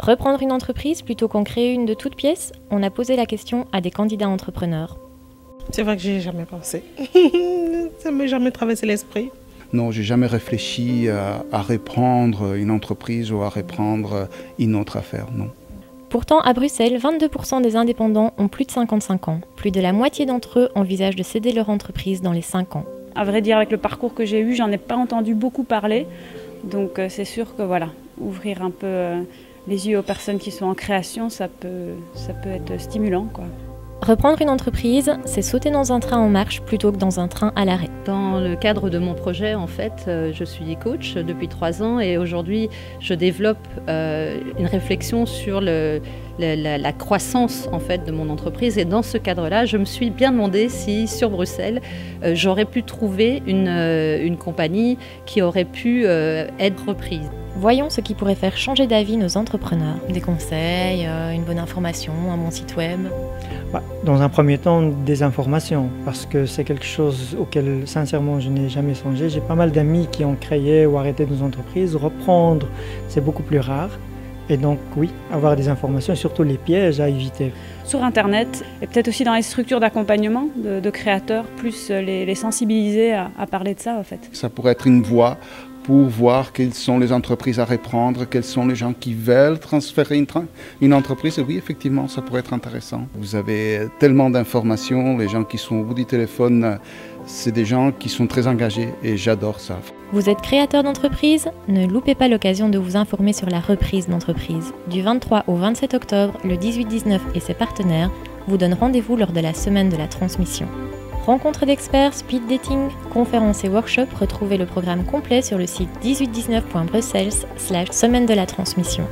Reprendre une entreprise plutôt qu'en créer une de toutes pièces? On a posé la question à des candidats entrepreneurs. C'est vrai que j'y ai jamais pensé. Ça ne m'est jamais traversé l'esprit. Non, j'ai jamais réfléchi à reprendre une entreprise ou à reprendre une autre affaire, non. Pourtant, à Bruxelles, 22% des indépendants ont plus de 55 ans. Plus de la moitié d'entre eux envisagent de céder leur entreprise dans les 5 ans. À vrai dire, avec le parcours que j'ai eu, j'en ai pas entendu beaucoup parler. Donc c'est sûr que voilà, ouvrir un peu les yeux aux personnes qui sont en création, ça peut être stimulant, quoi. Reprendre une entreprise, c'est sauter dans un train en marche plutôt que dans un train à l'arrêt. Dans le cadre de mon projet, en fait, je suis coach depuis 3 ans et aujourd'hui, je développe une réflexion sur la croissance en fait de mon entreprise. Et dans ce cadre-là, je me suis bien demandé si sur Bruxelles, j'aurais pu trouver une compagnie qui aurait pu être reprise. Voyons ce qui pourrait faire changer d'avis nos entrepreneurs. Des conseils, une bonne information, un bon site web. Dans un premier temps, des informations, parce que c'est quelque chose auquel sincèrement je n'ai jamais songé. J'ai pas mal d'amis qui ont créé ou arrêté nos entreprises. Reprendre, c'est beaucoup plus rare. Et donc oui, avoir des informations et surtout les pièges à éviter. Sur Internet et peut-être aussi dans les structures d'accompagnement de créateurs, plus les sensibiliser à parler de ça en fait. Ça pourrait être une voie pour voir quelles sont les entreprises à reprendre, quels sont les gens qui veulent transférer une entreprise. Et oui, effectivement, ça pourrait être intéressant. Vous avez tellement d'informations, les gens qui sont au bout du téléphone, c'est des gens qui sont très engagés et j'adore ça. Vous êtes créateur d'entreprise? Ne loupez pas l'occasion de vous informer sur la reprise d'entreprise. Du 23 au 27 octobre, le 18-19 et ses partenaires vous donnent rendez-vous lors de la semaine de la transmission. Rencontres d'experts, speed dating, conférences et workshops, retrouvez le programme complet sur le site 1819.bruxelles/semaine de la transmission.